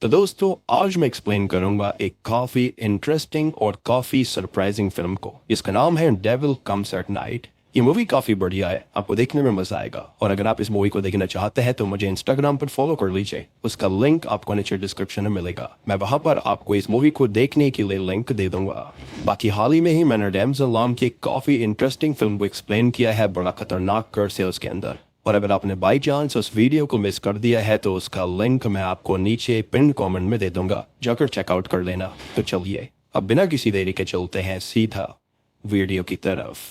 तो दोस्तों आज मैं एक्सप्लेन करूंगा एक काफ़ी इंटरेस्टिंग और काफ़ी सरप्राइजिंग फिल्म को। इसका नाम है डेविल कम्स एट नाइट। ये मूवी काफ़ी बढ़िया है, आपको देखने में मज़ा आएगा। और अगर आप इस मूवी को देखना चाहते हैं तो मुझे इंस्टाग्राम पर फॉलो कर लीजिए, उसका लिंक आपको नीचे डिस्क्रिप्शन में मिलेगा। मैं वहां पर आपको इस मूवी को देखने के लिए लिंक दे दूंगा। बाकी हाल ही में ही मैंने डेमज़ल नाम की काफ़ी इंटरेस्टिंग फिल्म को एक्सप्लेन किया है बड़ा खतरनाक कर्सेल्स के अंदर। और अगर आपने बाई चांस उस वीडियो को मिस कर दिया है तो उसका लिंक मैं आपको नीचे पिन कमेंट में दे दूंगा, जाकर चेकआउट कर लेना। तो चलिए अब बिना किसी देरी के चलते हैं सीधा वीडियो की तरफ।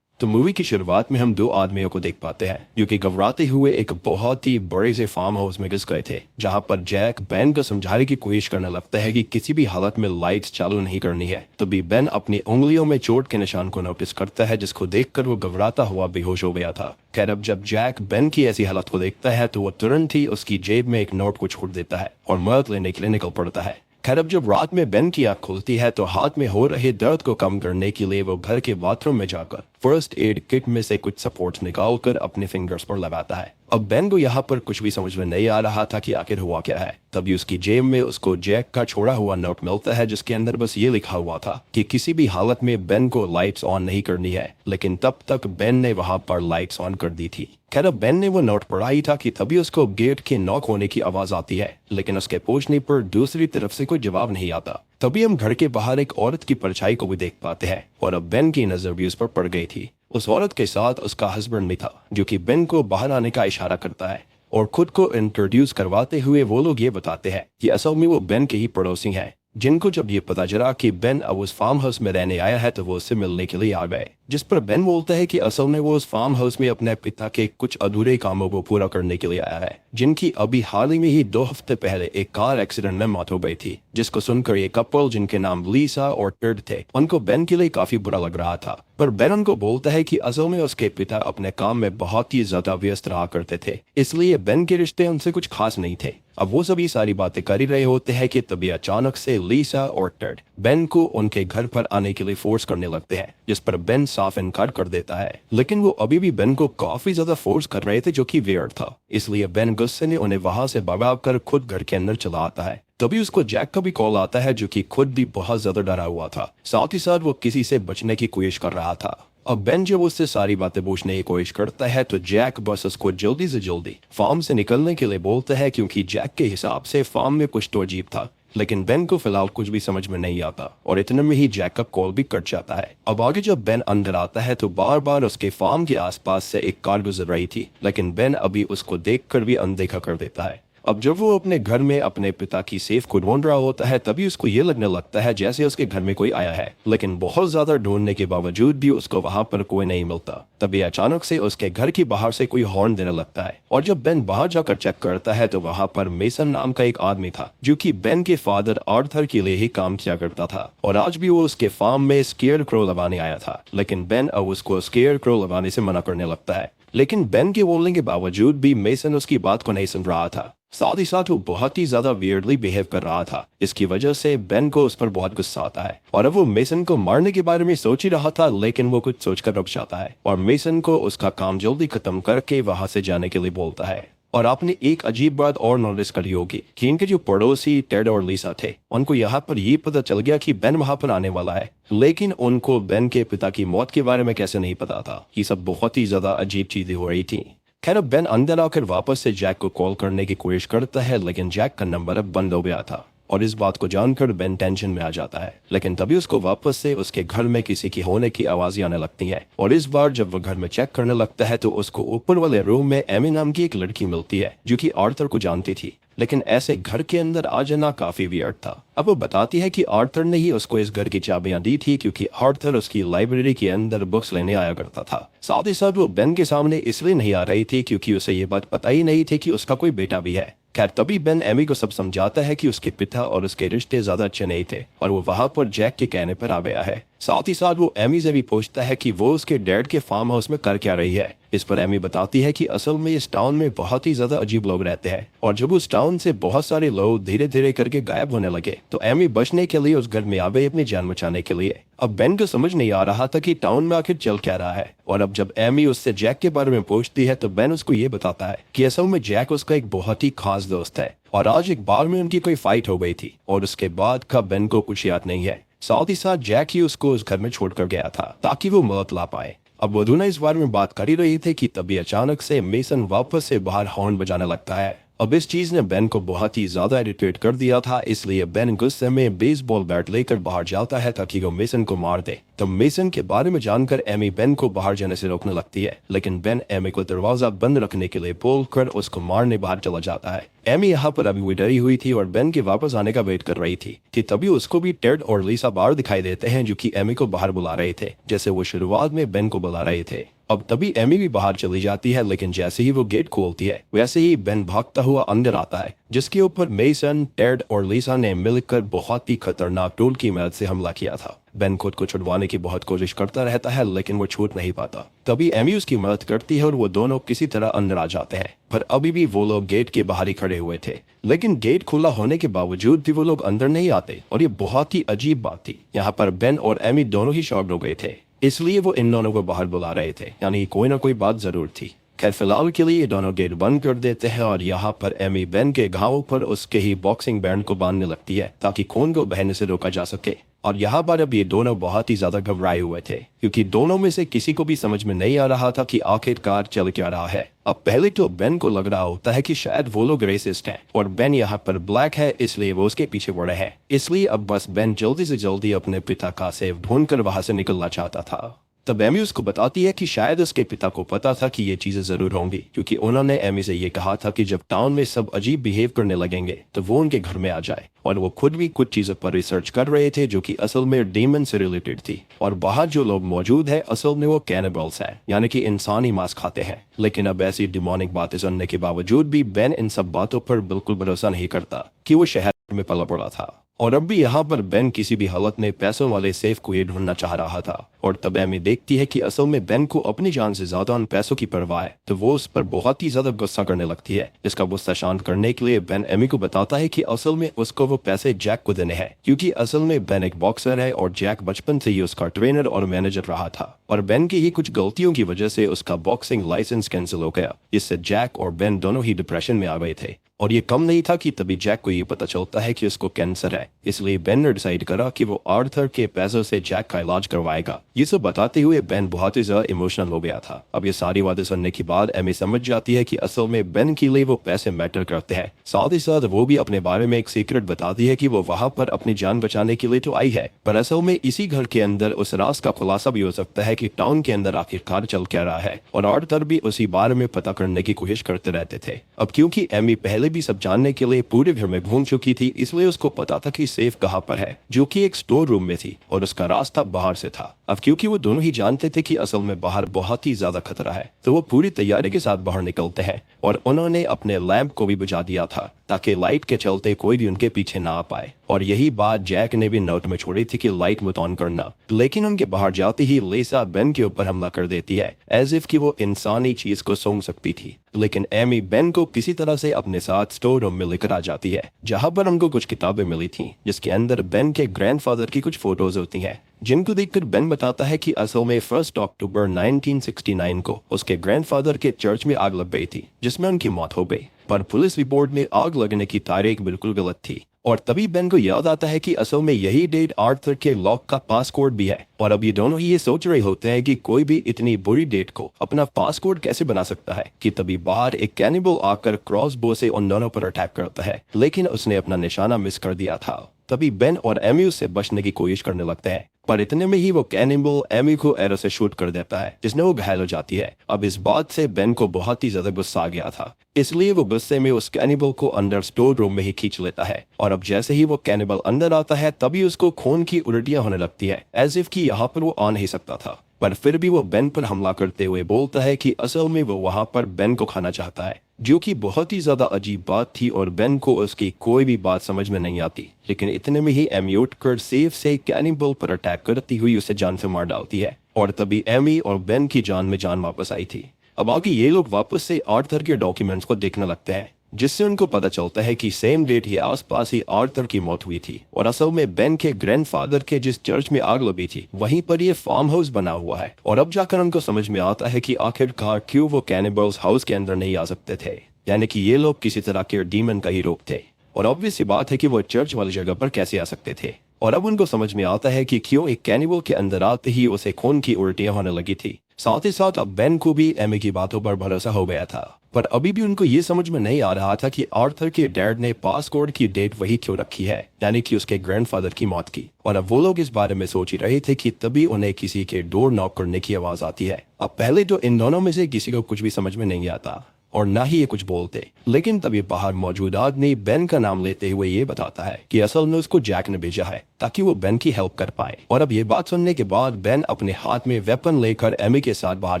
तो मूवी की शुरुआत में हम दो आदमियों को देख पाते हैं जो कि घबराते हुए एक बहुत ही बड़े से फार्म हाउस में घुस गए थे, जहां पर जैक बेन को समझाने की कोशिश करने लगता है कि किसी भी हालत में लाइट्स चालू नहीं करनी है। तभी बेन अपनी उंगलियों में चोट के निशान को नोटिस करता है, जिसको देखकर वो घबराता हुआ बेहोश हो गया था। खैर अब जब जैक बेन की ऐसी हालत को देखता है तो वो तुरंत ही उसकी जेब में एक नोट को छोड़ देता है और मदद लेने के लिए निकल पड़ता है। खैर अब जब रात में बेन की आंख खुलती है तो हाथ में हो रहे दर्द को कम करने के लिए वो घर के बाथरूम में जाकर फर्स्ट एड किट में से कुछ सपोर्ट्स निकालकर अपने फिंगर्स पर लगाता है। अब बेन को यहाँ पर कुछ भी समझ में नहीं आ रहा था कि आखिर हुआ क्या है। तभी उसकी जेब में उसको जैक का छोड़ा हुआ नोट मिलता है, जिसके अंदर बस ये लिखा हुआ था कि किसी भी हालत में बेन को लाइट्स ऑन नहीं करनी है। लेकिन तब तक बेन ने वहां पर लाइट्स ऑन कर दी थी। खैर अब बेन ने वो नोट पढ़ा ही था कि तभी उसको गेट के नॉक होने की आवाज आती है, लेकिन उसके पूछने पर दूसरी तरफ से कोई जवाब नहीं आता। तभी हम घर के बाहर एक औरत की परछाई को भी देख पाते हैं और अब बेन की नजर भी उस पर पड़ गई थी। उस औरत के साथ उसका हस्बैंड भी था, जो कि बेन को बाहर आने का इशारा करता है और खुद को इंट्रोड्यूस करवाते हुए वो लोग ये बताते हैं कि असल में वो बेन के ही पड़ोसी हैं, जिनको जब ये पता चला कि बेन अब उस फार्म हाउस में रहने आया है तो वो उससे मिलने के लिए आ गए। जिस पर बेन बोलता है कि असल में वो उस फार्म हाउस में अपने पिता के कुछ अधूरे कामों को पूरा करने के लिए आया है, जिनकी अभी हाल ही में ही 2 हफ्ते पहले एक कार एक्सीडेंट में मौत हो गई थी। जिसको सुनकर ये कपल, जिनके नाम लीसा और टिड थे, उनको बेन के लिए काफी बुरा लग रहा था। पर बेन उनको बोलता है कि असल में उसके पिता अपने काम में बहुत ही ज्यादा व्यस्त रहा करते थे, इसलिए बेन के रिश्ते उनसे कुछ खास नहीं थे। अब वो सभी सारी बातें कर ही रहे होते हैं कि तभी अचानक से लीसा और टिड बेन को उनके घर पर आने के लिए फोर्स करने लगते हैं, जिस पर बेन साफ इनकार कर देता है। लेकिन वो अभी भी बेन को काफी ज्यादा फोर्स कर रहे थे, जो कि वियर्ड था। इसलिए बेन गुस्से ने उन्हें वहां से भगाकर कर खुद घर के अंदर चला आता है। तभी उसको जैक का भी कॉल आता है, जो कि खुद भी बहुत ज्यादा डरा हुआ था। साथ ही साथ वो किसी से बचने की कोशिश कर रहा था। अब बेन जब उससे सारी बातें पूछने की कोशिश करता है तो जैक बस उसको जल्दी से जल्दी फार्म से निकलने के लिए बोलता है, क्योंकि जैक के हिसाब से फार्म में कुछ तो अजीब था। लेकिन बेन को फिलहाल कुछ भी समझ में नहीं आता और इतने में ही जैक का कॉल भी कट जाता है। अब आगे जब बेन अंदर आता है तो बार बार उसके फार्म के आसपास से एक कार गुजर रही थी, लेकिन बेन अभी उसको देखकर भी अनदेखा कर देता है। अब जब वो अपने घर में अपने पिता की सेफ को ढूंढ रहा होता है तभी उसको ये लगने लगता है जैसे उसके घर में कोई आया है, लेकिन बहुत ज्यादा ढूंढने के बावजूद भी उसको वहां पर कोई नहीं मिलता। तभी अचानक से उसके घर की बाहर से कोई हॉर्न देने लगता है और जब बेन बाहर जाकर चेक करता है तो वहां पर मेसन नाम का एक आदमी था, जो कि बेन के फादर आर्थर के लिए ही काम किया करता था और आज भी वो उसके फार्म में स्केयर क्रो लगाने आया था। लेकिन बेन अब उसको स्केयर क्रो लगाने से मना करने लगता है, लेकिन बेन के बोलने के बावजूद भी मेसन उसकी बात को नहीं सुन रहा था। साथ ही साथ वो बहुत ही ज्यादा वियर्डली बिहेव कर रहा था। इसकी वजह से बेन को उस पर बहुत गुस्सा आता है और अब वो मेसन को मारने के बारे में सोच ही रहा था, लेकिन वो कुछ सोचकर रुक जाता है और मेसन को उसका काम जल्दी खत्म करके वहां से जाने के लिए बोलता है। और आपने एक अजीब बात और नोटिस करी होगी कि इनके जो पड़ोसी टेड और लीसा थे, उनको यहाँ पर ये पता चल गया कि बेन वहां पर आने वाला है, लेकिन उनको बेन के पिता की मौत के बारे में कैसे नहीं पता था। ये सब बहुत ही ज्यादा अजीब चीजें हो रही थी। खैर बेन अंदर आकर वापस से जैक को कॉल करने की कोशिश करता है, लेकिन जैक का नंबर अब बंद हो गया था और इस बात को जानकर बेन टेंशन में आ जाता है। लेकिन तभी उसको वापस से उसके घर में किसी की होने की आवाजें आने लगती हैं और इस बार जब वो घर में चेक करने लगता है तो उसको ऊपर वाले रूम में एमी नाम की एक लड़की मिलती है, जो कि आर्थर को जानती थी। लेकिन ऐसे घर के अंदर आ जाना काफी वियर्ड था। अब वो बताती है कि आर्थर ने ही उसको इस घर की चाबियां दी थी, क्योंकि आर्थर उसकी लाइब्रेरी के अंदर बुक्स लेने आया करता था। साथ ही साथ वो बेन के सामने इसलिए नहीं आ रही थी क्योंकि उसे ये बात पता ही नहीं थी कि उसका कोई बेटा भी है। खैर तभी बेन एमी को सब समझाता है कि उसके पिता और उसके रिश्ते ज्यादा अच्छे नहीं थे और वो वहां पर जैक के कहने पर आ गया है। साथ ही साथ वो एमी से भी पूछता है कि वो उसके डैड के फार्म हाउस में कर क्या रही है। इस पर एमी बताती है कि असल में इस टाउन में बहुत ही ज्यादा अजीब लोग रहते हैं और जब उस टाउन से बहुत सारे लोग धीरे धीरे करके गायब होने लगे तो एमी बचने के लिए उस घर में आ गई अपनी जान बचाने के लिए। अब बेन को समझ नहीं आ रहा था कि टाउन में आखिर चल क्या रहा है और अब जब एमी उससे जैक के बारे में पूछती है तो बेन उसको ये बताता है कि असल में जैक उसका एक बहुत ही खास दोस्त है और आज एक बार में उनकी कोई फाइट हो गई थी और उसके बाद का बेन को कुछ याद नहीं है। साथ ही साथ जैक ही उसको उस घर में छोड़कर गया था ताकि वो मौत ला पाए। अब वो दोनों इस बारे में बात कर ही रही थे कि तभी अचानक से मेसन वापस से बाहर हॉर्न बजाने लगता है। अब इस चीज ने बेन को बहुत ही ज्यादा इरिटेट कर दिया था, इसलिए बेन गुस्से में बेसबॉल बैट लेकर बाहर जाता है ताकि वो मेसन को मार दे। तब मेसन के बारे में जानकर एमी बेन को बाहर जाने से रोकने लगती है, लेकिन बेन एमी को दरवाजा बंद रखने के लिए बोलकर उसको मारने बाहर चला जाता है। एमी यहाँ पर अभी डरी हुई थी और बेन के वापस आने का वेट कर रही थी कि तभी उसको भी टेड और लिसा बाहर दिखाई देते हैं जो कि एमी को बाहर बुला रहे थे, जैसे वो शुरुआत में बेन को बुला रहे थे। अब तभी एमी भी बाहर चली जाती है, लेकिन जैसे ही वो गेट खोलती है वैसे ही बेन भागता हुआ अंदर आता है, जिसके ऊपर मेसन, टेड और लिसा ने मिलकर बहुत ही खतरनाक टूल की मदद से हमला किया था। बेन खुद को छुड़वाने की बहुत कोशिश करता रहता है, लेकिन वो छूट नहीं पाता। तभी एमी उसकी मदद करती है और वो दोनों किसी तरह अंदर आ जाते हैं, पर अभी भी वो लोग गेट के बाहर ही खड़े हुए थे। लेकिन गेट खुला होने के बावजूद भी वो लोग अंदर नहीं आते और ये बहुत ही अजीब बात थी। यहाँ पर बेन और एमी दोनों ही शॉक्ड हो गए थे, इसलिए वो इन दोनों को बाहर बुला रहे थे, यानी कोई ना कोई बात जरूर थी। खैर फिलहाल के लिए ये दोनों गेट बंद कर देते हैं और यहाँ पर एमी बेन के घावों पर उसके ही बॉक्सिंग बैंड को बांधने लगती है ताकि खून को बहने से रोका जा सके। और यहाँ पर अब ये दोनों बहुत ही ज्यादा घबराए हुए थे क्योंकि दोनों में से किसी को भी समझ में नहीं आ रहा था कि आखिरकार चल क्या रहा है। अब पहले तो बेन को लग रहा होता है कि शायद वो लोग रेसिस्ट हैं और बेन यहाँ पर ब्लैक है, इसलिए वो उसके पीछे पड़े हैं। इसलिए अब बस बेन जल्दी से जल्दी अपने पिता का सेव ढूंढकर वहां से निकलना चाहता था। तब एमी उसको बताती है कि शायद उसके पिता को पता था कि ये चीजें जरूर होंगी, क्योंकि उन्होंने एमी से ये कहा था कि जब टाउन में सब अजीब बिहेव करने लगेंगे तो वो उनके घर में आ जाए। और वो खुद भी कुछ चीजों पर रिसर्च कर रहे थे जो कि असल में डीमन से रिलेटेड थी। और बाहर जो लोग मौजूद है असल में वो कैनिबल्स हैं, यानी कि इंसानी मांस खाते हैं। लेकिन अब ऐसी डिमोनिक बातें सुनने के बावजूद भी बेन इन सब बातों पर बिल्कुल भरोसा नहीं करता कि वो शहर में पला पड़ा था। और अब भी यहाँ पर बेन किसी भी हालत में पैसों वाले सेफ को ये ढूंढना चाह रहा था। और तब एमी देखती है कि असल में बेन को अपनी जान से ज्यादा उन पैसों की परवाह है, तो वो उस पर बहुत ही ज्यादा गुस्सा करने लगती है। जिसका गुस्सा शांत करने के लिए बेन एमी को बताता है कि असल में उसको वो पैसे जैक को देने हैं, क्योंकि असल में बेन एक बॉक्सर है और जैक बचपन से ही उसका ट्रेनर और मैनेजर रहा था। और बेन की ही कुछ गलतियों की वजह से उसका बॉक्सिंग लाइसेंस कैंसिल हो गया, जिससे जैक और बेन दोनों ही डिप्रेशन में आ गए थे। और ये कम नहीं था कि तभी जैक को ये पता चलता है कि उसको कैंसर है, इसलिए बेन ने डिसाइड करा कि वो आर्थर के पैसों से जैक का इलाज करवाएगा। ये सब बताते हुए बेन बहुत ही ज्यादा इमोशनल हो गया था। अब ये सारी बातें सुनने के बाद एमी समझ जाती है कि असल में बेन के लिए वो पैसे मैटर करते हैं। साथ ही साथ वो भी अपने बारे में एक सीक्रेट बताती है कि वो वहाँ पर अपनी जान बचाने के लिए तो आई है, पर असल में इसी घर के अंदर उस राज का खुलासा भी हो सकता है कि टाउन के अंदर आखिरकार चल क्या रहा है। और आर्थर भी उसी बारे में पता करने की कोशिश करते रहते थे। अब क्योंकि एमी पहले भी सब जानने के लिए पूरे घर में घूम चुकी थी, इसलिए उसको पता था कि सेफ कहाँ पर है, जो कि एक स्टोर रूम में थी और उसका रास्ता बाहर से था। अब क्योंकि वो दोनों ही जानते थे कि असल में बाहर बहुत ही ज्यादा खतरा है, तो वो पूरी तैयारी के साथ बाहर निकलते हैं। और उन्होंने अपने लैंप को भी बुझा दिया था ताकि लाइट के चलते कोई भी उनके पीछे ना आ पाए। और यही बात जैक ने भी नोट में छोड़ी थी कि लाइट मत ऑन करना। लेकिन उनके बाहर जाते ही लिसा बेन के ऊपर हमला कर देती है, एज इफ कि वो इंसानी चीज को सूंघ सकती थी। लेकिन एमी बेन को किसी तरह से अपने साथ स्टोर रूम में लेकर आ जाती है, जहां पर उनको कुछ किताबें मिली थी जिसके अंदर बेन के ग्रैंडफादर की कुछ फोटोज होती हैं, जिनको देखकर बेन बताता है कि असल में 1 अक्टूबर 1969 को उसके ग्रैंडफादर के चर्च में आग लग गई थी, जिसमें उनकी मौत हो गई। पर पुलिस रिपोर्ट में आग लगने की तारीख बिल्कुल गलत थी। और तभी बेन को याद आता है कि असल में यही डेट आर्थर के लॉक का पासकोड भी है। और अब ये दोनों ही ये सोच रहे होते हैं कि कोई भी इतनी बुरी डेट को अपना पासकोड कैसे बना सकता है, कि तभी बाहर एक कैनिबल आकर क्रॉस बो से उन दोनों पर अटैक करता है, लेकिन उसने अपना निशाना मिस कर दिया था। तभी बेन और एमी उससे बचने की कोशिश करने लगते हैं, पर इतने में ही वो कैनिबल एमी को एरो से शूट कर देता है, जिसने वो घायल हो जाती है। अब इस बात से बेन को बहुत ही ज्यादा गुस्सा आ गया था, इसलिए वो गुस्से में उस कैनिबल को अंदर स्टोर रूम में ही खींच लेता है। और अब जैसे ही वो कैनिबल अंदर आता है तभी उसको खून की उल्टियां होने लगती है, एज इफ कि यहाँ पर वो आ नहीं सकता था। पर फिर भी वो बेन पर हमला करते हुए बोलता है कि असल में वो वहाँ पर बेन को खाना चाहता है, जो कि बहुत ही ज्यादा अजीब बात थी और बेन को उसकी कोई भी बात समझ में नहीं आती। लेकिन इतने में ही एमी उठकर सेफ से कैनिबल पर अटैक करती हुई उसे जान से मार डालती है। और तभी एमी और बेन की जान में जान वापस आई थी। अब आगे ये लोग वापस से आर्थर के डॉक्यूमेंट्स को देखने लगते हैं, जिससे उनको पता चलता है कि सेम डेट ही आसपास ही आर्थर की मौत हुई थी। और असल में बेन के ग्रैंडफादर के जिस चर्च में आग लगी थी वहीं पर ये फार्म हाउस बना हुआ है। और अब जाकर उनको समझ में आता है कि आखिरकार क्यों वो कैनिबल्स हाउस के अंदर नहीं आ सकते थे, यानी कि ये लोग किसी तरह के डीमन का ही रूप थे। और ऑब्वियस सी बात है कि वो चर्च वाली जगह पर कैसे आ सकते थे। और अब उनको समझ में आता है कि क्यों एक कैनिबल के अंदर आते ही उसे खून की उल्टियां होने लगी थी। साथ ही साथ अब बेन को भी एमी की बातों पर भरोसा हो गया था, पर अभी भी उनको ये समझ में नहीं आ रहा था कि आर्थर के डैड ने पासकोड की डेट वही क्यों रखी है, यानी कि उसके ग्रैंडफादर की मौत की। और अब वो लोग इस बारे में सोच ही रहे थे कि तभी उन्हें किसी के डोर नॉक करने की आवाज आती है। अब पहले तो इन दोनों में से किसी को कुछ भी समझ में नहीं आता और ना ही ये कुछ बोलते, लेकिन तभी बाहर मौजूद आदमी बेन का नाम लेते हुए ये बताता है कि असल में उसको जैक ने भेजा है ताकि वो बेन की हेल्प कर पाए। और अब ये बात सुनने के बाद बेन अपने हाथ में वेपन लेकर एमी के साथ बाहर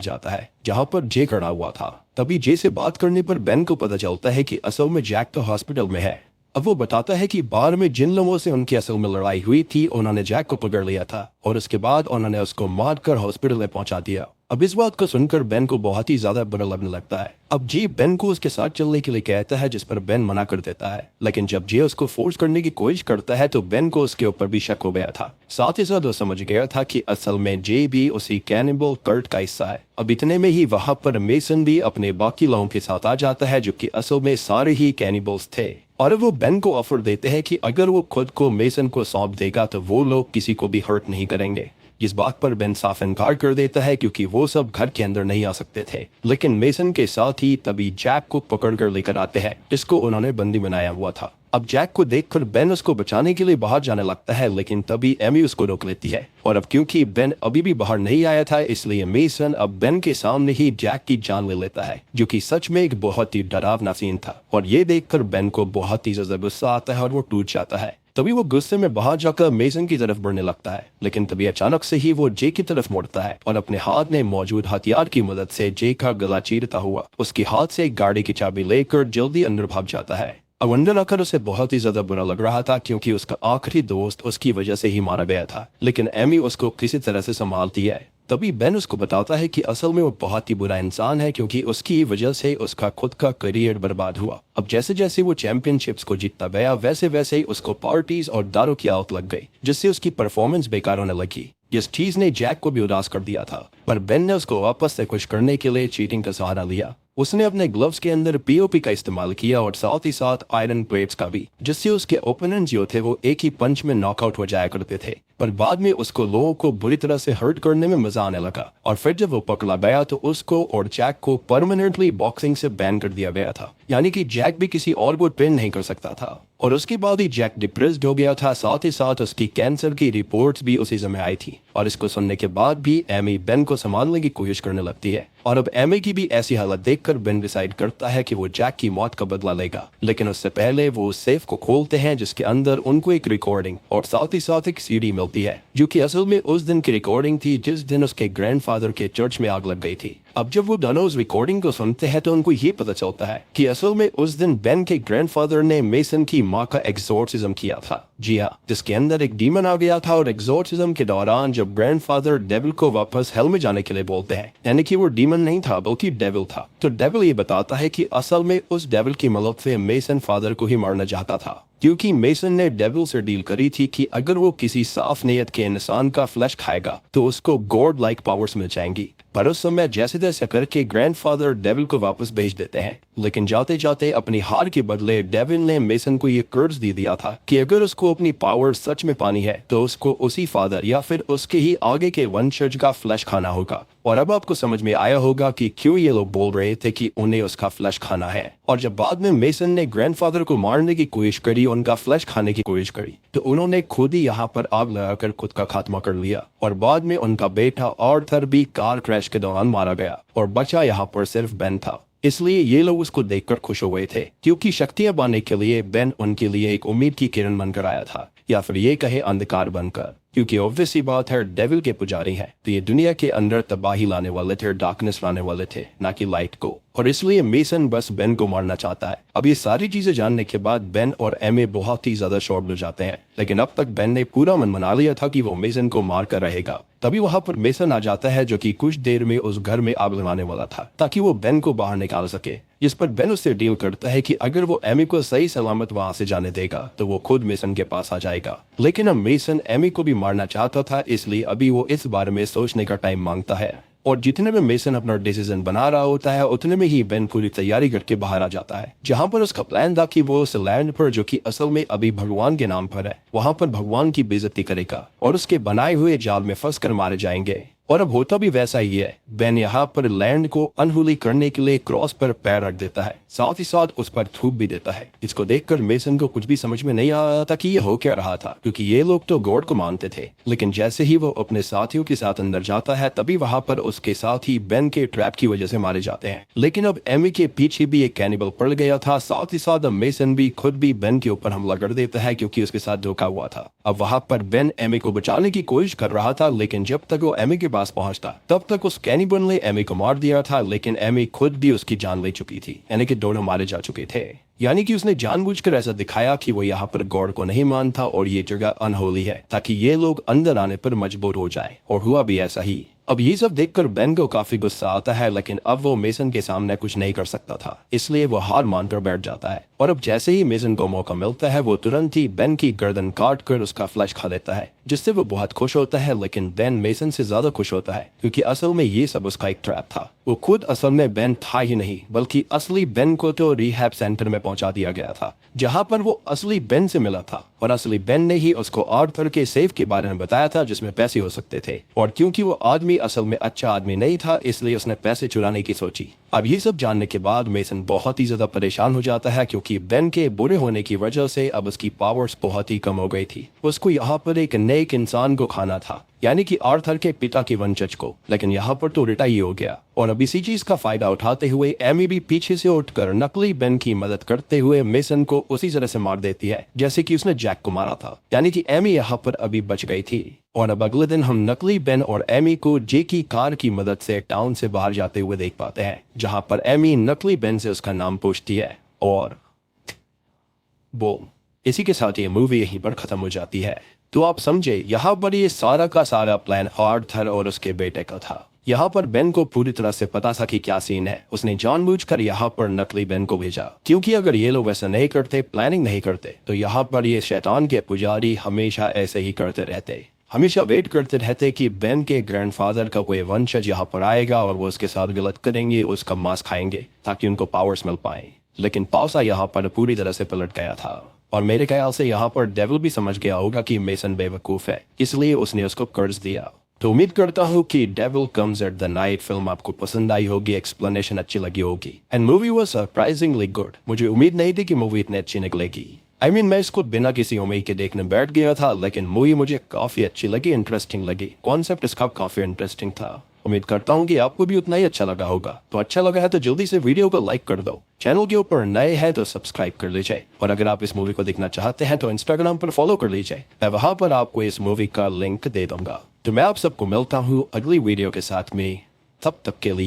जाता है जहाँ पर जे खड़ा हुआ था। तभी जे से बात करने पर बेन को पता चलता है कि असल में जैक तो हॉस्पिटल में है। अब वो बताता है कि बार में जिन लोगों से उनकी असल में लड़ाई हुई थी उन्होंने जैक को पकड़ लिया था और उसके बाद उन्होंने उसको मारकर हॉस्पिटल में पहुंचा दिया। अब इस बात को सुनकर बेन को बहुत ही ज्यादा बुरा लगने लगता है। अब जे बेन को उसके साथ चलने के लिए कहता है, जिस पर बेन मना कर देता है, लेकिन जब जे उसको फोर्स करने की कोशिश करता है तो बेन को उसके ऊपर भी शक हो गया था। साथ ही साथ वो समझ गया था कि असल में जे भी उसी कैनिबल कल्ट का हिस्सा है। अब इतने में ही वहां पर मेसन भी अपने बाकी लोगों के साथ आ जाता है जो कि असल में सारे ही कैनिबल्स थे। और वो बेन को ऑफर देते हैं कि अगर वो खुद को मेसन को सौंप देगा तो वो लोग किसी को भी हर्ट नहीं करेंगे। इस बात पर बेन साफ इनकार कर देता है क्योंकि वो सब घर के अंदर नहीं आ सकते थे। लेकिन मेसन के साथ ही तभी जैक को पकड़ कर लेकर आते हैं जिसको उन्होंने बंदी बनाया हुआ था। अब जैक को देखकर बेन उसको बचाने के लिए बाहर जाने लगता है, लेकिन तभी एमी उसको रोक लेती है। और अब क्योंकि बेन अभी भी बाहर नहीं आया था इसलिए मेसन अब बेन के सामने ही जैक की जान ले लेता है, जो कि सच में एक बहुत ही डरावना सीन था। और ये देखकर बेन को बहुत ही ज्यादा गुस्सा आता है और वो टूट जाता है। तभी वो गुस्से में बाहर जाकर मेसन की तरफ बढ़ने लगता है, लेकिन तभी अचानक से ही वो जे की तरफ मुड़ता है और अपने हाथ में मौजूद हथियार की मदद से जे का गला चीरता हुआ उसके हाथ से एक गाड़ी की चाबी लेकर जल्दी अंदर भाग जाता है। अब अंदर आकर उसे बहुत ही ज्यादा बुरा लग रहा था क्योंकि उसका आखिरी दोस्त उसकी वजह से ही मारा गया था, लेकिन एमी उसको किसी तरह से संभालती है। तभी बेन उसको बताता है कि असल में वो बहुत ही बुरा इंसान है क्योंकि उसकी वजह से उसका खुद का करियर बर्बाद हुआ। अब जैसे जैसे वो चैंपियनशिप्स को जीतता गया वैसे वैसे ही उसको पार्टीज और दारू की आदत लग गई, जिससे उसकी परफॉर्मेंस बेकार होने लगी। इस चीज ने जैक को भी उदास कर दिया था, पर बेन ने उसको वापस से खुश करने के लिए चीटिंग का सहारा लिया। उसने अपने ग्लव्स के अंदर पीओपी का इस्तेमाल किया और साथ ही साथ आयरन प्लेट्स का भी, जिससे उसके ओपोनेंट जो थे वो एक ही पंच में नॉकआउट हो जाया करते थे। पर बाद में उसको लोगों को बुरी तरह से हर्ट करने में मजा आने लगा और फिर जब वो पकड़ा गया तो उसको और जैक को परमानेंटली बॉक्सिंग से बैन कर दिया गया था, यानी कि जैक भी किसी और को ट्रेन नहीं कर सकता था। और उसके बाद ही जैक डिप्रेस्ड हो गया था, साथ ही साथ उसकी कैंसर की रिपोर्ट्स भी उसी समय आई थी। और इसको सुनने के बाद भी एमी बेन को संभालने की कोशिश करने लगती है और अब एमी की भी ऐसी हालत देखकर बेन डिसाइड करता है कि वो जैक की मौत का बदला लेगा। लेकिन उससे पहले वो सेफ को खोलते हैं जिसके अंदर उनको एक रिकॉर्डिंग और साथ ही साथ एक सीडी मिलती है, जो कि असल में उस दिन की रिकॉर्डिंग थी जिस दिन उसके ग्रैंडफादर के चर्च में आग लग गई थी। अब जब वो दोनों उस रिकॉर्डिंग को सुनते हैं तो उनको ये पता चलता है कि असल में उस दिन बेन के ग्रैंडफादर ने मेसन की माँ का एक्सोर्सिज्म किया था। जी हाँ, जिसके अंदर एक डीमन आ गया था और एक्सोर्सिज्म के दौरान जब ग्रैंडफादर डेविल को वापस हेल में जाने के लिए बोलते हैं, यानी कि वो डीमन नहीं था बल्कि डेविल था, तो डेविल ये बताता है कि असल में उस डेविल की मदद से मेसन फादर को ही मारना चाहता था, क्योंकि मेसन ने डेविल से डील करी थी कि अगर वो किसी साफ नीयत के इंसान का फ्लैश खाएगा तो उसको गॉड लाइक पावर्स मिल जाएंगी। पर उस समय जैसे तैसे करके ग्रैंडफादर डेविल को वापस भेज देते हैं, लेकिन जाते जाते अपनी हार के बदले डेविल ने मेसन को ये कर्ज दे दिया था कि अगर उसको अपनी पावर सच में पानी है तो उसको उसी फादर या फिर उसके ही आगे के वंशज का फ्लैश खाना होगा। और अब आपको समझ में आया होगा कि क्यों ये लोग बोल रहे थे कि उन्हें उसका फ्लैश खाना है। और जब बाद में मेसन ने ग्रैंडफादर को मारने की कोशिश करी, उनका फ्लैश खाने की कोशिश करी, तो उन्होंने खुद ही यहाँ पर आग लगाकर खुद का खात्मा कर लिया। और बाद में उनका बेटा आर्थर भी कार क्रैश के दौरान मारा गया और बचा यहाँ पर सिर्फ बेन था। इसलिए ये लोग उसको देखकर खुश हो गए थे, क्योंकि शक्तियां पाने के लिए बेन उनके लिए एक उम्मीद की किरण बनकर आया था, या फिर ये कहे अंधकार बनकर, क्योंकि ऑब्वियस सी बात है डेविल के पुजारी हैं तो ये दुनिया के अंदर तबाही लाने वाले थे, डार्कनेस लाने वाले थे, ना कि लाइट को। और इसलिए मेसन बस बेन को मारना चाहता है। अब ये सारी चीजें जानने के बाद बेन और एमे बहुत ही ज्यादा शॉक्ड हो जाते हैं, लेकिन अब तक बेन ने पूरा मन बना लिया था कि वो मेसन को मार कर रहेगा। तभी वहां पर मेसन आ जाता है जो कि कुछ देर में उस घर में आग लगाने वाला था ताकि वो बेन को बाहर निकाल सके, जिस पर बेन उससे डील करता है कि अगर वो एमी को सही सलामत वहां से जाने देगा तो वो खुद मेसन के पास आ जाएगा। लेकिन अब मेसन एमी को भी मारना चाहता था, इसलिए अभी वो इस बारे में सोचने का टाइम मांगता है। और जितने में मेसन अपना डिसीजन बना रहा होता है उतने में ही बेन पूरी तैयारी करके बाहर आ जाता है, जहाँ पर उसका प्लान था कि वो उस लैंड पर जो कि असल में अभी भगवान के नाम पर है वहाँ पर भगवान की बेइज्जती करेगा और उसके बनाए हुए जाल में फंस कर मारे जाएंगे। और अब होता भी वैसा ही है। बेन यहाँ पर लैंड को अनहोली करने के लिए क्रॉस पर पैर रख देता है, साथ ही साथ उस पर थूक भी देता है। इसको देखकर मेसन को कुछ भी समझ में नहीं आ रहा था कि ये हो क्या रहा था, क्योंकि ये लोग तो गॉड को मानते थे। लेकिन जैसे ही वो अपने साथियों के साथ अंदर जाता है तभी वहाँ पर उसके साथ ही बेन के ट्रैप की वजह से मारे जाते हैं। लेकिन अब एमी के पीछे भी एक कैनिबल पड़ गया था, साथ ही साथ अब मेसन भी खुद भी बेन के ऊपर हमला कर देता है क्योंकि उसके साथ धोखा हुआ था। अब वहाँ पर बेन एमी को बचाने की कोशिश कर रहा था, लेकिन जब तक वो एमी के पास पहुंचता तब तक उस कैनिबल ने एमी को मार दिया था। लेकिन एमी खुद भी उसकी जान ले चुकी थी, यानी कि दोनों मारे जा चुके थे। यानी कि उसने जानबूझकर ऐसा दिखाया कि वो यहाँ पर गॉड को नहीं मानता और ये जगह अनहोली है ताकि ये लोग अंदर आने पर मजबूर हो जाए, और हुआ भी ऐसा ही। अब ये सब देखकर बेन को काफी गुस्सा आता है, लेकिन अब वो मेसन के सामने कुछ नहीं कर सकता था, इसलिए वो हार मानकर बैठ जाता है। और अब जैसे ही मेसन को मौका मिलता है वो तुरंत ही बेन की गर्दन काट कर उसका फ्लैश खा लेता है, जिससे वो बहुत खुश होता है। लेकिन बेन मेसन से ज्यादा खुश होता है क्योंकि असल में ये सब उसका एक ट्रैप था। वो खुद असल में बेन था ही नहीं, बल्कि असली बेन को तो रिहैब सेंटर में पहुंचा दिया गया था, जहां पर वो असली बेन से मिला था। और असली बेन ने ही उसको आर्थर के सेफ के बारे में बताया था जिसमें पैसे हो सकते थे। और क्योंकि वो आदमी असल में अच्छा आदमी नहीं था, इसलिए उसने पैसे चुराने की सोची। अब ये सब जानने के बाद मेसन बहुत ही ज्यादा परेशान हो जाता है क्योंकि बेन के बुरे होने की वजह से अब उसकी पावर्स बहुत ही कम हो गई थी। उसको यहाँ पर एक नेक इंसान को खाना था, यानी कि आर्थर के पिता के वंशज को, लेकिन यहाँ पर तो उल्टा ही हो गया। और अब इसी चीज का फायदा उठाते हुए एमी भी पीछे से उठकर नकली बेन की मदद करते हुए मेसन को उसी तरह से मार देती है जैसे कि उसने जैक को मारा था। यानी कि एमी यहाँ पर अभी बच गई थी। और अब अगले दिन हम नकली बेन और एमी को जे की कार की मदद से टाउन से बाहर जाते हुए देख पाते हैं, जहां पर एमी नकली बेन से उसका नाम पूछती है और बोम। इसी के साथ ये मूवी यहीं पर खत्म हो जाती है। तो आप समझे, यहाँ पर ये सारा का सारा प्लान आर्थर और उसके बेटे का था। यहाँ पर बेन को पूरी तरह से पता था कि क्या सीन है। उसने जानबूझकर यहाँ पर नकली बेन को भेजा, क्योंकि अगर ये लोग वैसा नहीं करते, प्लानिंग नहीं करते, तो यहाँ पर ये शैतान के पुजारी हमेशा ऐसे ही करते रहते, हमेशा वेट करते रहते कि बेन के ग्रैंडफादर का कोई वंशज यहाँ पर आएगा और वो उसके साथ गलत करेंगे, उसका मांस खाएंगे ताकि उनको पावर्स मिल पाए। लेकिन पाउसा यहाँ पर पूरी तरह से पलट गया था, और मेरे ख्याल से यहाँ पर डेविल भी समझ गया होगा कि मेसन बेवकूफ है, इसलिए उसने उसको कर्ज दिया। तो उम्मीद करता हूँ कि devil comes at the night film आपको पसंद आई होगी, एक्सप्लेनेशन अच्छी लगी होगी, and movie was surprisingly good. मुझे उम्मीद नहीं थी कि मूवी इतनी अच्छी निकलेगी। मैं इसको बिना किसी उम्मीद के देखने बैठ गया था, लेकिन मूवी मुझे काफी अच्छी लगी, इंटरेस्टिंग लगी। कॉन्सेप्ट इसका काफी इंटरेस्टिंग था। उम्मीद करता हूँ कि आपको भी उतना ही अच्छा लगा होगा। तो अच्छा लगा है तो जल्दी से वीडियो को लाइक कर दो, चैनल के ऊपर नए हैं तो सब्सक्राइब कर लीजिए, और अगर आप इस मूवी को देखना चाहते हैं तो इंस्टाग्राम पर फॉलो कर लीजिए, मैं वहां पर आपको इस मूवी का लिंक दे दूंगा। तो मैं आप सबको मिलता हूँ अगली वीडियो के साथ में, तब तक के लिए